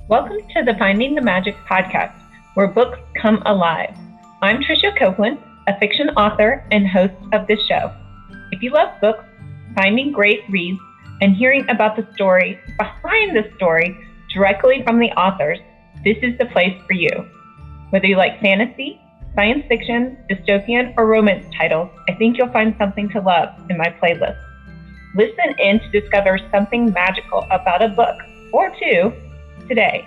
Welcome to the Finding the Magic podcast, where books come alive. I'm Tricia Copeland, a fiction author and host of this show. If you love books, finding great reads, and hearing about the story behind the story directly from the authors, this is the place for you. Whether you like fantasy, science fiction, dystopian, or romance titles, I think you'll find something to love in my playlist. Listen in to discover something magical about a book or two today.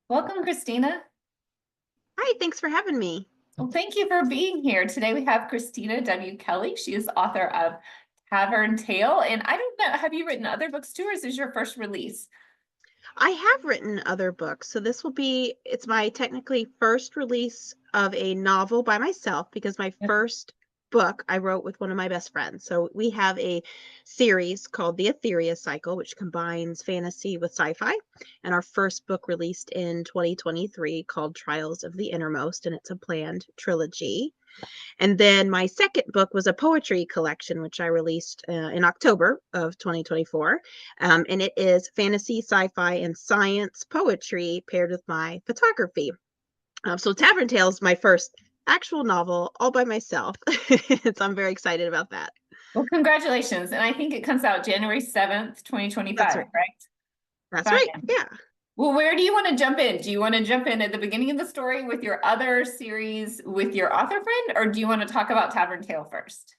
Welcome, Kristina. Hi, thanks for having me. Well, thank you for being here. Today we have Kristina W. Kelly. She is author of Tavern Tale. And I don't know, have you written other books too, or is this your first release? I have written other books, so it's my technically first release of a novel by myself because my first book I wrote with one of my best friends. So we have a series called the Etherea Cycle, which combines fantasy with sci-fi. And our first book released in 2023 called Trials of the Innermost, and it's a planned trilogy. And then my second book was a poetry collection, which I released in October of 2024. And it is fantasy, sci-fi, and science poetry paired with my photography. So Tavern Tale is my first actual novel all by myself. So I'm very excited about that. Well, congratulations. And I think it comes out January 7th, 2025, That's right. right? That's right. Yeah. Well, where do you want to jump in? Do you want to jump in at the beginning of the story with your other series with your author friend, or do you want to talk about Tavern Tale first?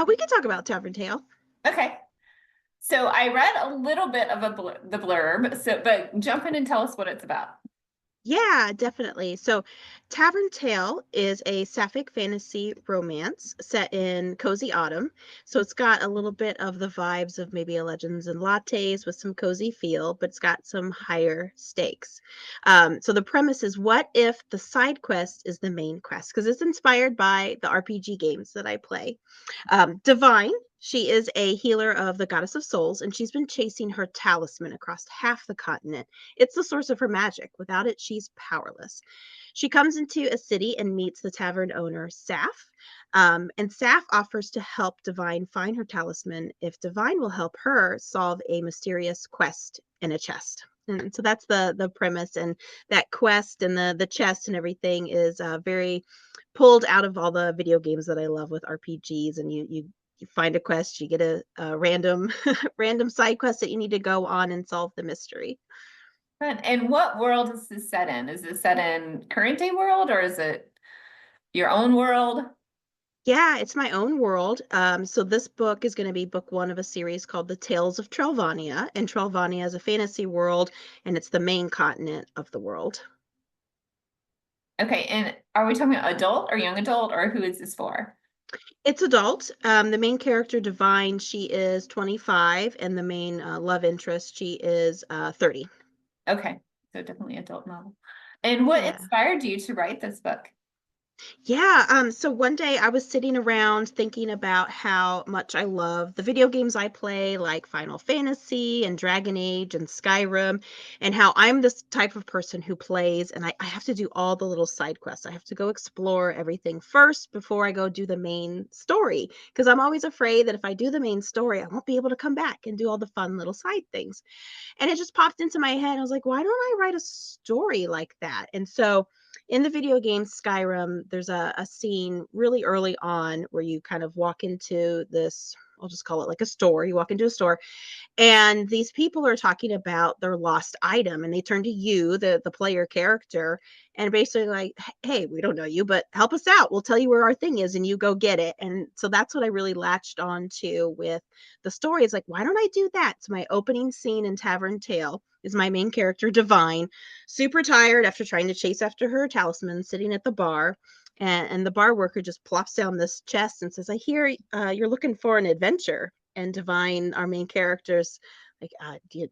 We can talk about Tavern Tale. Okay. So I read a little bit of the blurb, but jump in and tell us what it's about. Yeah, definitely. So Tavern Tale is a sapphic fantasy romance set in cozy autumn. So it's got a little bit of the vibes of maybe a Legends and Lattes with some cozy feel, but it's got some higher stakes. So the premise is, what if the side quest is the main quest? Because it's inspired by the RPG games that I play. Divine, she is a healer of the goddess of souls, and she's been chasing her talisman across half the continent. It's the source of her magic. Without it, she's powerless. She comes into a city and meets the tavern owner, Saf. And Saf offers to help Divine find her talisman if Divine will help her solve a mysterious quest in a chest. And so that's the premise. And that quest and the chest and everything is very pulled out of all the video games that I love with RPGs. And you find a quest, you get a random random side quest that you need to go on and solve the mystery. And what world is this set in? Is it set in current day world, or is it your own world? Yeah, it's my own world. So this book is going to be book one of a series called The Tales of Trelvania, and Trelvania is a fantasy world, and it's the main continent of the world. Okay, and are we talking adult or young adult, or who is this for? It's adult. The main character, Divine, she is 25, and the main love interest, she is 30. Okay, so definitely adult novel. And what inspired you to write this book? Yeah, so one day I was sitting around thinking about how much I love the video games I play, like Final Fantasy and Dragon Age and Skyrim, and how I'm this type of person who plays and I have to do all the little side quests. I have to go explore everything first before I go do the main story, because I'm always afraid that if I do the main story, I won't be able to come back and do all the fun little side things. And it just popped into my head. I was like, why don't I write a story like that? And so in the video game Skyrim, there's a scene really early on where you kind of walk into this, I'll just call it like a store. You walk into a store and these people are talking about their lost item, and they turn to you, the player character, and basically like, hey, we don't know you, but help us out. We'll tell you where our thing is and you go get it. And so that's what I really latched on to with the story. Is like, why don't I do that? So my opening scene in Tavern Tale is my main character, Divine, super tired after trying to chase after her talisman, sitting at the bar. And the bar worker just plops down this chest and says, I hear you're looking for an adventure. And Divine, our main character's like,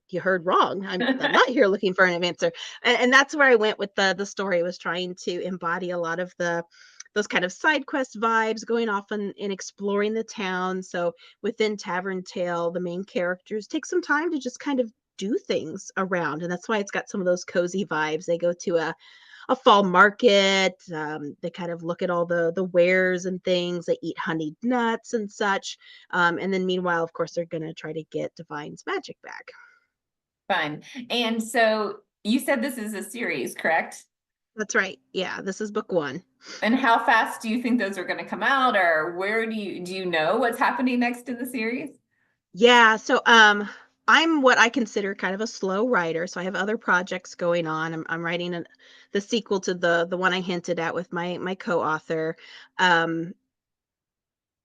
you heard wrong. I'm not here looking for an answer. And that's where I went with the story. Was trying to embody a lot of those kind of side quest vibes, going off and exploring the town. So within Tavern Tale, the main characters take some time to just kind of do things around. And that's why it's got some of those cozy vibes. They go to a a fall market. They kind of look at all the wares and things. They eat honeyed nuts and such. And then meanwhile, of course, they're going to try to get Divine's magic back. Fun. And so you said this is a series, correct? That's right. Yeah, this is book 1. And how fast do you think those are going to come out, or where do you know what's happening next in the series? Yeah, so I'm what I consider kind of a slow writer. So I have other projects going on. I'm writing the sequel to the one I hinted at with my co-author. Um,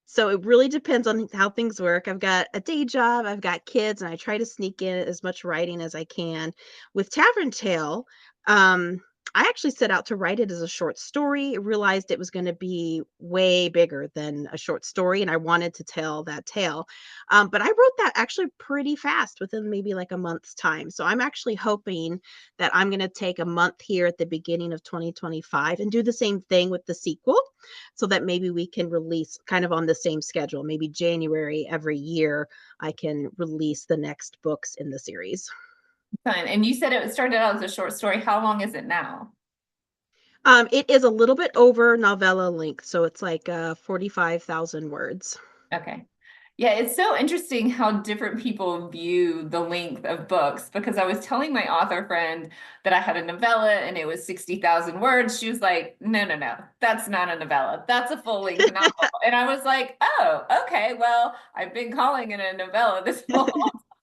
So it really depends on how things work. I've got a day job, I've got kids, and I try to sneak in as much writing as I can. With Tavern Tale, I actually set out to write it as a short story. Realized it was going to be way bigger than a short story, and I wanted to tell that tale. But I wrote that actually pretty fast, within maybe like a month's time. So I'm actually hoping that I'm going to take a month here at the beginning of 2025 and do the same thing with the sequel, so that maybe we can release kind of on the same schedule. Maybe January every year, I can release the next books in the series. Fun. And you said it started out as a short story. How long is it now? It is a little bit over novella length, so it's like 45,000 words. Okay. Yeah, it's so interesting how different people view the length of books, because I was telling my author friend that I had a novella and it was 60,000 words. She was like, no, no, no, that's not a novella. That's a full-length novel. And I was like, oh, okay, well, I've been calling it a novella this whole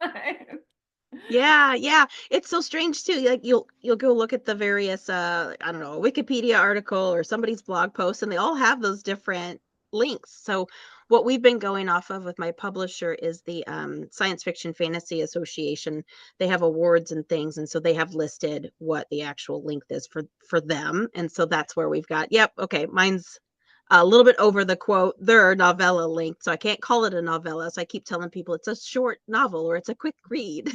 time. Yeah, yeah. It's so strange too. Like you'll go look at the various I don't know, Wikipedia article or somebody's blog post, and they all have those different links. So what we've been going off of with my publisher is the Science Fiction Fantasy Association. They have awards and things, and so they have listed what the actual length is for them. And so that's where we've got, yep, okay, mine's a little bit over the quote their novella length. So I can't call it a novella. So I keep telling people it's a short novel or it's a quick read.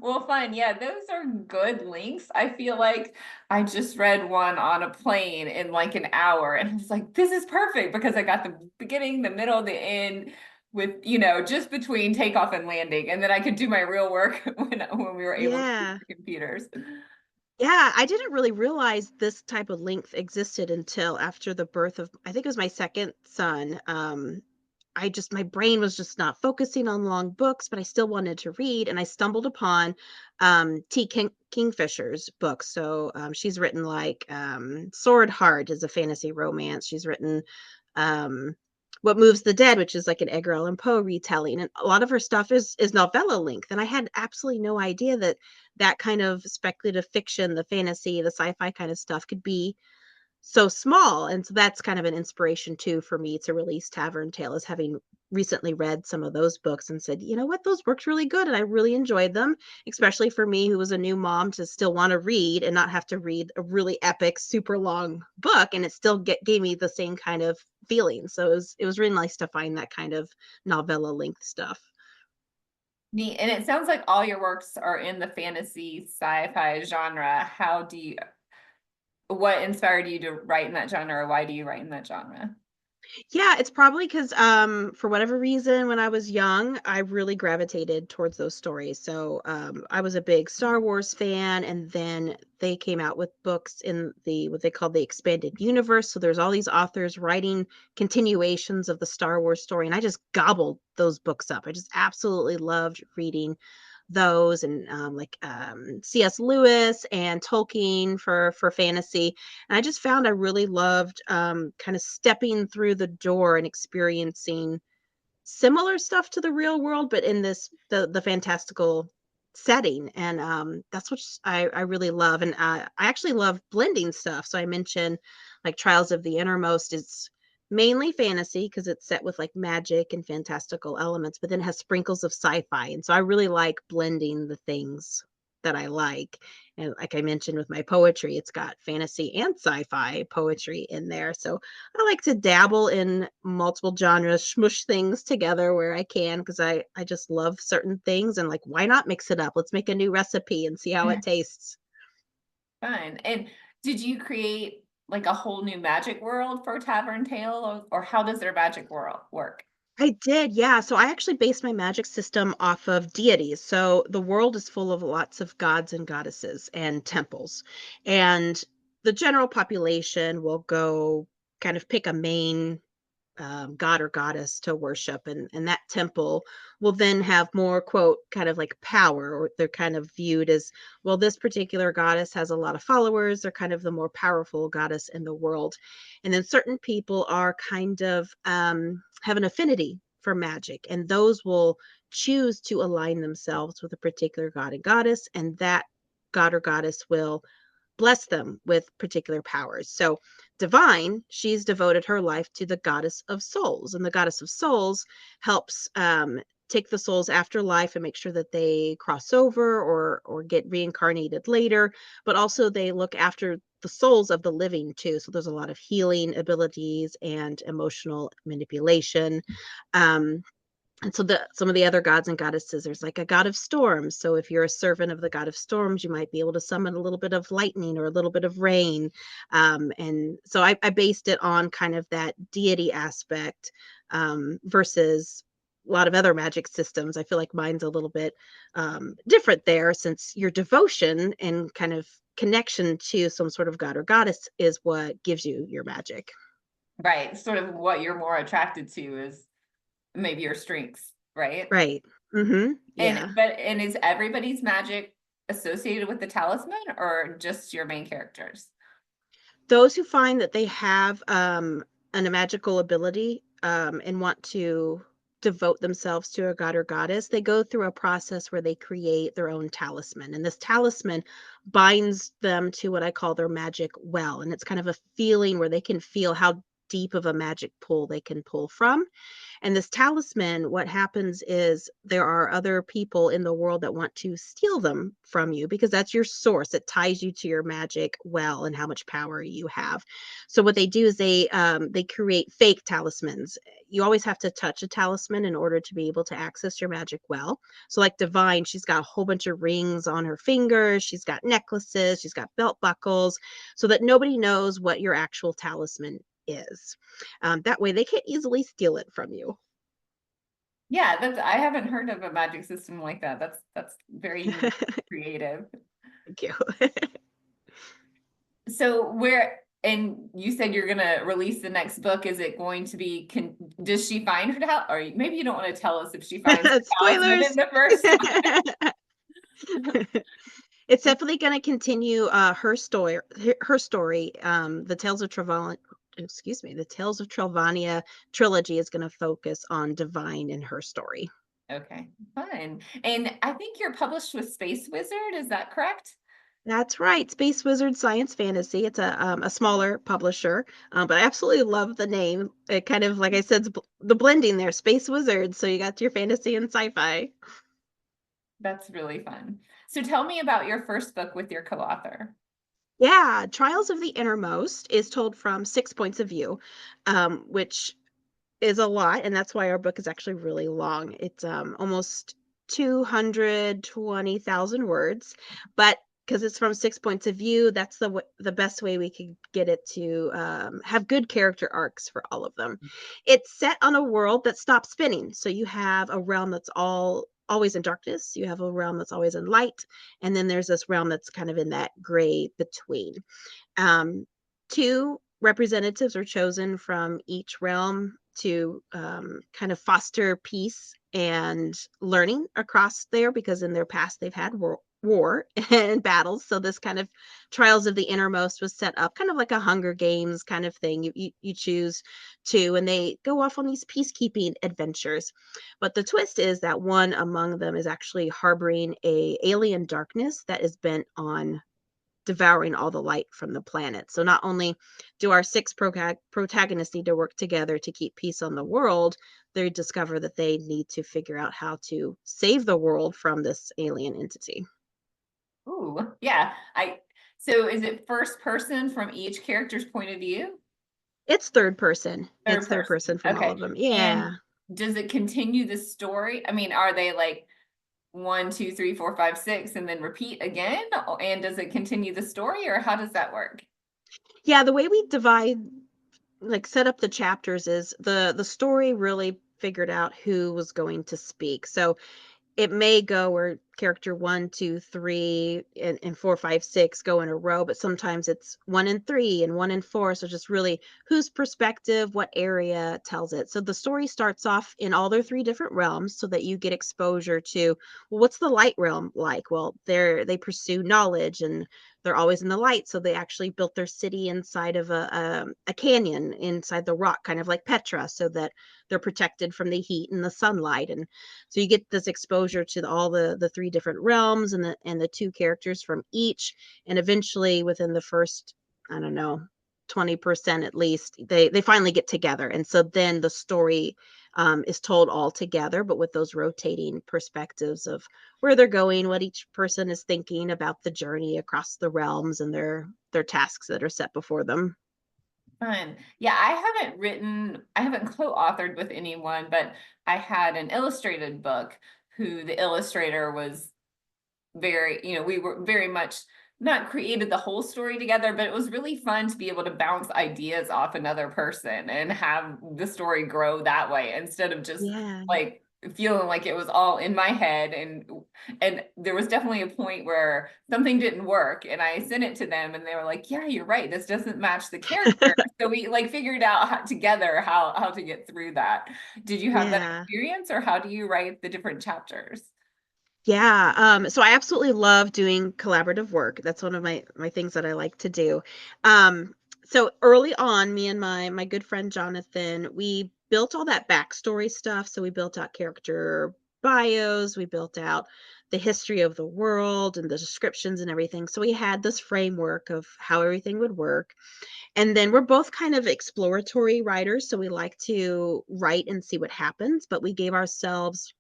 Well, fine. Yeah, those are good links. I feel like I just read one on a plane in like an hour, and I was like, this is perfect because I got the beginning, the middle, the end with, just between takeoff and landing. And then I could do my real work when we were able to use Yeah. the computers. Yeah, I didn't really realize this type of length existed until after the birth of, I think it was my second son. My brain was just not focusing on long books, but I still wanted to read. And I stumbled upon Kingfisher's books. So she's written like Sword Heart is a fantasy romance. She's written um, What Moves the Dead, which is like an Edgar Allan Poe retelling. And a lot of her stuff is novella length. And I had absolutely no idea that that kind of speculative fiction, the fantasy, the sci-fi kind of stuff could be so small. And so that's kind of an inspiration too for me to release Tavern Tale, is having recently read some of those books and said, you know what, those worked really good and I really enjoyed them, especially for me who was a new mom, to still want to read and not have to read a really epic, super long book, and it still gave me the same kind of feeling. So it was really nice to find that kind of novella length stuff. Neat. And it sounds like all your works are in the fantasy sci-fi genre. What inspired you to write in that genre, or why do you write in that genre? Yeah, it's probably because, for whatever reason, when I was young, I really gravitated towards those stories. So, I was a big Star Wars fan, and then they came out with books in what they call the expanded universe. So there's all these authors writing continuations of the Star Wars story, and I just gobbled those books up. I just absolutely loved reading those, and C.S. Lewis and Tolkien for fantasy. And I just found I really loved kind of stepping through the door and experiencing similar stuff to the real world, but in the fantastical setting. And that's what I really love. And I actually love blending stuff. So I mentioned like Trials of the Innermost is mainly fantasy because it's set with like magic and fantastical elements, but then it has sprinkles of sci-fi. And so I really like blending the things that I like. And like I mentioned with my poetry, it's got fantasy and sci-fi poetry in there. So I like to dabble in multiple genres, smush things together where I can, because I just love certain things, and like, why not mix it up? Let's make a new recipe and see how it tastes. Fun. And did you create like a whole new magic world for Tavern Tale, or how does their magic world work? I did, yeah. So I actually based my magic system off of deities. So the world is full of lots of gods and goddesses and temples. And the general population will go kind of pick a main god or goddess to worship, and that temple will then have more quote kind of like power, or they're kind of viewed as, well, this particular goddess has a lot of followers, they're kind of the more powerful goddess in the world. And then certain people are kind of have an affinity for magic, and those will choose to align themselves with a particular god and goddess, and that god or goddess will bless them with particular powers. So, Divine, she's devoted her life to the goddess of souls, and the goddess of souls helps take the souls after life and make sure that they cross over or get reincarnated later. But also, they look after the souls of the living too. So, there's a lot of healing abilities and emotional manipulation. Um, and so some of the other gods and goddesses, there's like a god of storms. So if you're a servant of the god of storms, you might be able to summon a little bit of lightning or a little bit of rain. And so I based it on kind of that deity aspect versus a lot of other magic systems. I feel like mine's a little bit different there, since your devotion and kind of connection to some sort of god or goddess is what gives you your magic. Right. Sort of what you're more attracted to is maybe your strengths, right? Right. Mm-hmm. Yeah. And is everybody's magic associated with the talisman or just your main characters? Those who find that they have a magical ability and want to devote themselves to a god or goddess, they go through a process where they create their own talisman. And this talisman binds them to what I call their magic well. And it's kind of a feeling where they can feel how deep of a magic pull they can pull from. And this talisman, what happens is there are other people in the world that want to steal them from you, because that's your source. It ties you to your magic well and how much power you have. So what they do is they create fake talismans. You always have to touch a talisman in order to be able to access your magic well. So like Divine, she's got a whole bunch of rings on her fingers. She's got necklaces. She's got belt buckles, so that nobody knows what your actual talisman is. That way they can't easily steal it from you. Yeah, I haven't heard of a magic system like that. That's very creative. Thank you. So and you said you're gonna release the next book. Is it going to be, does she find her or maybe you don't want to tell us if she finds her talisman Spoilers. in the first one. It's definitely going to continue her story. Her story. The the Tales of Trelvania trilogy is going to focus on Divine and her story. Okay, fun. And I think you're published with Space Wizard, is that correct? That's right, Space Wizard Science Fantasy. It's a smaller publisher, but I absolutely love the name. It kind of, like I said, the blending there, Space Wizard. So you got your fantasy and sci-fi. That's really fun. So tell me about your first book with your co-author. Yeah, Trials of the Innermost is told from 6 points of view, which is a lot, and that's why our book is actually really long. It's almost 220,000 words, but because it's from 6 points of view, that's the best way we could get it to have good character arcs for all of them. It's set on a world that stops spinning, so you have a realm that's always in darkness, you have a realm that's always in light, and then there's this realm that's kind of in that gray between. Two representatives are chosen from each realm to kind of foster peace and learning across there, because in their past they've had war and battles. So this kind of Trials of the Innermost was set up kind of like a Hunger Games kind of thing. You choose two, and they go off on these peacekeeping adventures. But the twist is that one among them is actually harboring a alien darkness that is bent on devouring all the light from the planet. So not only do our six protagonists need to work together to keep peace on the world, they discover that they need to figure out how to save the world from this alien entity. Ooh, yeah. So is it first person from each character's point of view? It's third person. It's Third third person. person from all Okay. of them. And Yeah. does it continue the story? I mean, are they like 1, 2, 3, 4, 5, 6, and then repeat again? And does it continue the story, or how does that work? Yeah, the way we divide, like set up the chapters, is the story really figured out who was going to speak. So it may go where character 1, 2, 3, and 4, 5, 6 go in a row, but sometimes it's 1 and 3 and 1 and 4. So just really whose perspective, what area tells it. So the story starts off in all their 3 different realms so that you get exposure to, well, what's the light realm like? Well, they pursue knowledge and they're always in the light. So they actually built their city inside of a canyon inside the rock, kind of like Petra, so that they're protected from the heat and the sunlight. And so you get this exposure to all the 3 different realms and the 2 characters from each. And eventually within the first, I don't know, 20% at least, they finally get together. And so then the story is told all together, but with those rotating perspectives of where they're going, what each person is thinking about the journey across the realms and their tasks that are set before them. Fun. Yeah, I haven't co-authored with anyone, but I had an illustrated book who the illustrator was very, we were very much not created the whole story together, but it was really fun to be able to bounce ideas off another person and have the story grow that way instead of just like feeling like it was all in my head. And there was definitely a point where something didn't work and I sent it to them and they were like, yeah, you're right, this doesn't match the character. So we like figured out together how to get through that. Did you have that experience, or how do you write the different chapters? Yeah, so I absolutely love doing collaborative work. That's one of my things that I like to do. So early on, me and my good friend Jonathan, we built all that backstory stuff. So we built out character bios, we built out the history of the world and the descriptions and everything. So we had this framework of how everything would work. And then we're both kind of exploratory writers, so we like to write and see what happens, but we gave ourselves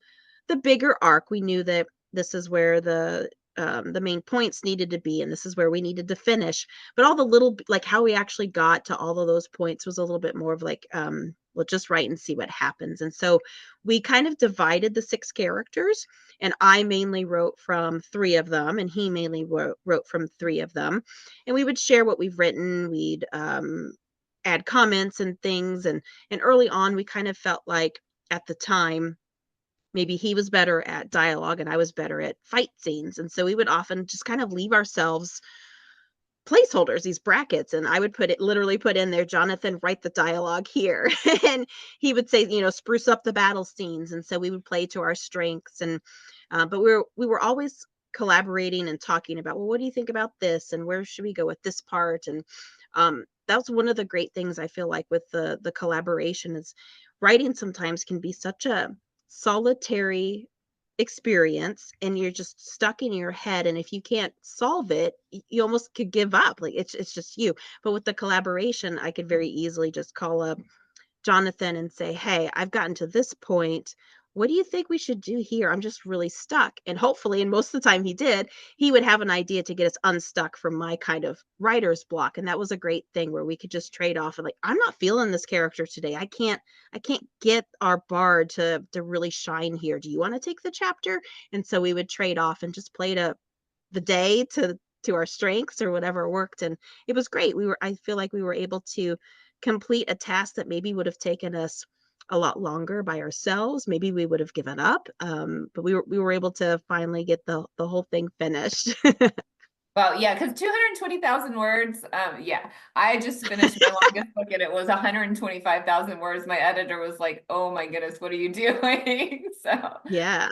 the bigger arc. We knew that this is where the main points needed to be, and this is where we needed to finish. But all the little, like how we actually got to all of those points was a little bit more of like, we'll just write and see what happens. And so we kind of divided the 6 characters, and I mainly wrote from 3 of them, and he mainly wrote from 3 of them. And we would share what we've written. We'd add comments and things. And early on, we kind of felt like at the time, maybe he was better at dialogue and I was better at fight scenes. And so we would often just kind of leave ourselves placeholders, these brackets, and I would literally put in there, Jonathan, write the dialogue here. And he would say, spruce up the battle scenes. And so we would play to our strengths. And but we were always collaborating and talking about, well, what do you think about this? And where should we go with this part? And that was one of the great things I feel like with the collaboration is writing sometimes can be such a solitary experience, and you're just stuck in your head, and if you can't solve it, you almost could give up. Like it's just you. But with the collaboration, I could very easily just call up Jonathan and say, hey, I've gotten to this point. What do you think we should do here? I'm just really stuck. And hopefully, and most of the time he would have an idea to get us unstuck from my kind of writer's block. And that was a great thing where we could just trade off and like, I'm not feeling this character today. I can't get our bard to really shine here. Do you want to take the chapter? And so we would trade off and just play to the day to our strengths or whatever worked. And it was great. I feel like we were able to complete a task that maybe would have taken us a lot longer by ourselves. Maybe we would have given up. But we were able to finally get the whole thing finished. Well, yeah, because 220,000 words. Yeah, I just finished my longest book and it was 125,000 words. My editor was like, "Oh my goodness, what are you doing?" So Yeah.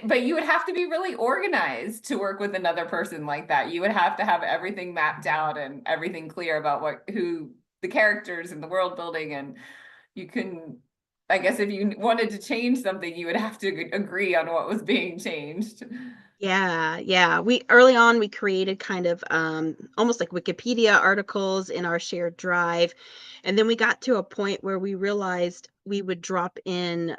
but you would have to be really organized to work with another person like that. You would have to have everything mapped out and everything clear about who the characters and the world building, and you can, I guess if you wanted to change something, you would have to agree on what was being changed. Yeah. We early on we created kind of almost like Wikipedia articles in our shared drive. And then we got to a point where we realized we would drop in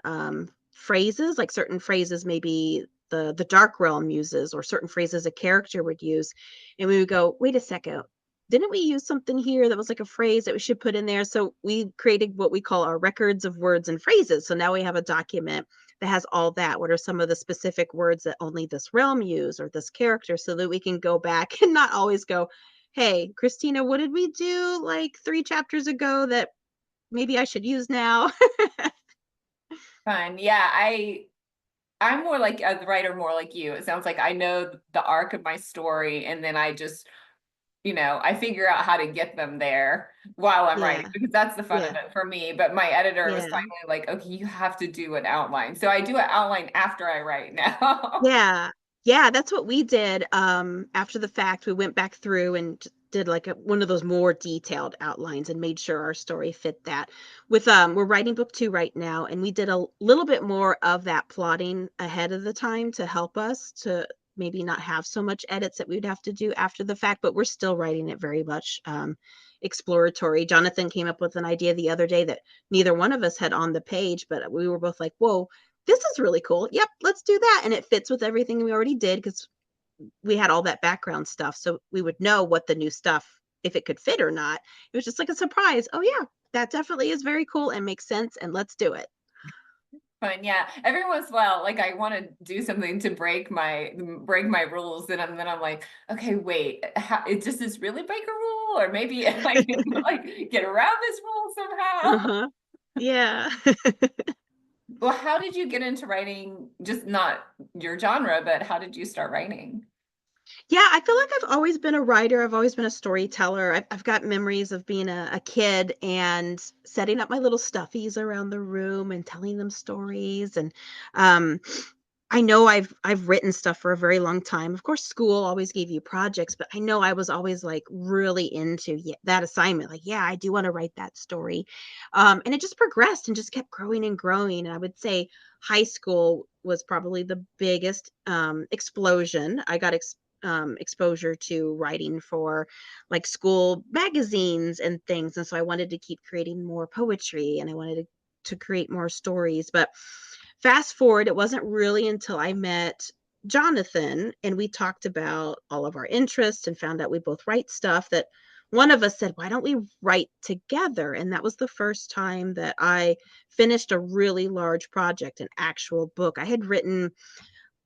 phrases, like certain phrases maybe the dark realm uses, or certain phrases a character would use. And we would go, wait a second, didn't we use something here that was like a phrase that we should put in there? So we created what we call our records of words and phrases. So now we have a document that has all that. What are some of the specific words that only this realm use or this character, so that we can go back and not always go, hey, Kristina, what did we do like 3 chapters ago that maybe I should use now. Fun. Yeah, I'm more like a writer, more like you. It sounds like I know the arc of my story, and then I just, I figure out how to get them there while I'm writing, Yeah. because that's the fun of Yeah. it for me. But my editor was Yeah. finally like, okay, you have to do an outline. So I do an outline after I write now. Yeah. Yeah, that's what we did, after the fact. We went back through and did, like, one of those more detailed outlines and made sure our story fit that. We're writing book 2 right now, and we did a little bit more of that plotting ahead of the time to help us to maybe not have so much edits that we'd have to do after the fact, but we're still writing it very much, exploratory. Jonathan came up with an idea the other day that neither one of us had on the page, but we were both like, "Whoa, this is really cool. Yep, let's do that." And it fits with everything we already did because we had all that background stuff. So we would know what the new stuff, if it could fit or not. It was just like a surprise. Oh, yeah, that definitely is very cool and makes sense. And let's do it. Fun, yeah. Every once in a while, like I want to do something to break my rules, and then I'm like, okay, wait, it just is really break a rule, or maybe I can like get around this rule somehow. Uh-huh. Yeah. Well, how did you get into writing? Just not your genre, but how did you start writing? Yeah, I feel like I've always been a writer. I've always been a storyteller. I've got memories of being a kid and setting up my little stuffies around the room and telling them stories. And um, I know I've written stuff for a very long time. Of course, school always gave you projects, but I know I was always like really into that assignment. Like, yeah, I do want to write that story. And it just progressed and just kept growing and growing. And I would say high school was probably the biggest explosion. I got exposure to writing for like school magazines and things. And so I wanted to keep creating more poetry and I wanted to create more stories. But fast forward, it wasn't really until I met Jonathan and we talked about all of our interests and found out we both write stuff that one of us said, why don't we write together? And that was the first time that I finished a really large project, an actual book. I had written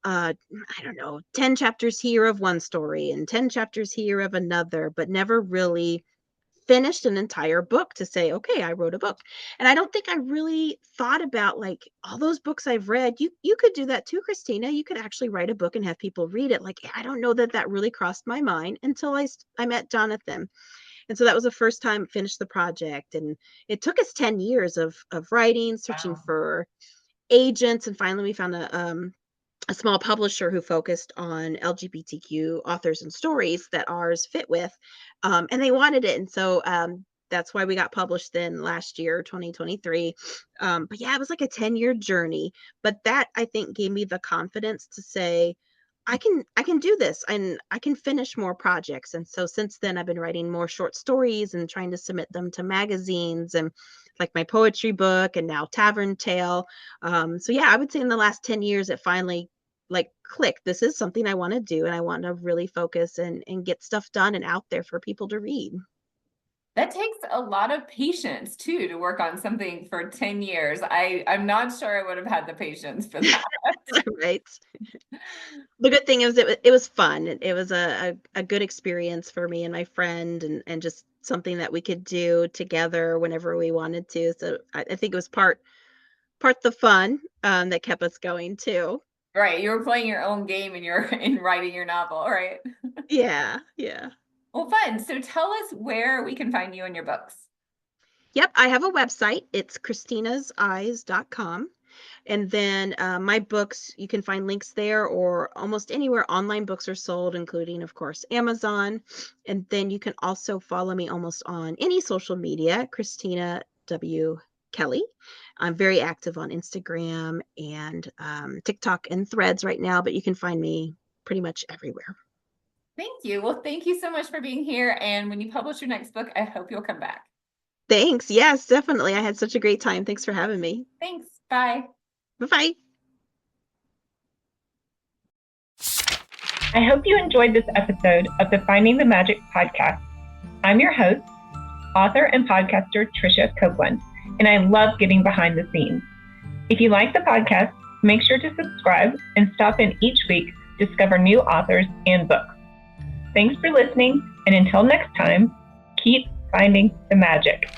I don't know, 10 chapters here of one story and 10 chapters here of another, but never really finished an entire book to say, okay, I wrote a book. And I don't think I really thought about like all those books I've read. You could do that too, Christina. You could actually write a book and have people read it. Like I don't know that that really crossed my mind until I met Jonathan. And so that was the first time I finished the project. And it took us 10 years of writing, searching Wow. for agents, and finally we found a small publisher who focused on LGBTQ authors and stories that ours fit with, and they wanted it, and so that's why we got published then last year, 2023. But yeah, it was like a 10-year journey, but that I think gave me the confidence to say, I can do this and I can finish more projects. And so since then I've been writing more short stories and trying to submit them to magazines and like my poetry book and now Tavern Tale. So yeah, I would say in the last 10 years it finally like clicked. This is something I want to do and I want to really focus and get stuff done and out there for people to read. That takes a lot of patience too to work on something for 10 years. I'm not sure I would have had the patience for that. Right. The good thing is it was fun. It was a good experience for me and my friend and just something that we could do together whenever we wanted to. So I think it was part the fun that kept us going too. Right, you were playing your own game and you're in writing your novel, right? Yeah, yeah. Well, fun. So tell us where we can find you and your books. Yep, I have a website. It's christinaseyes.com. And then my books, you can find links there or almost anywhere online books are sold, including, of course, Amazon. And then you can also follow me almost on any social media, Christina W. Kelly. I'm very active on Instagram and TikTok and Threads right now, but you can find me pretty much everywhere. Thank you. Well, thank you so much for being here. And when you publish your next book, I hope you'll come back. Thanks. Yes, definitely. I had such a great time. Thanks for having me. Thanks. Bye. Bye-bye. I hope you enjoyed this episode of the Finding the Magic podcast. I'm your host, author and podcaster Tricia Copeland, and I love getting behind the scenes. If you like the podcast, make sure to subscribe and stop in each week to discover new authors and books. Thanks for listening, and until next time, keep finding the magic.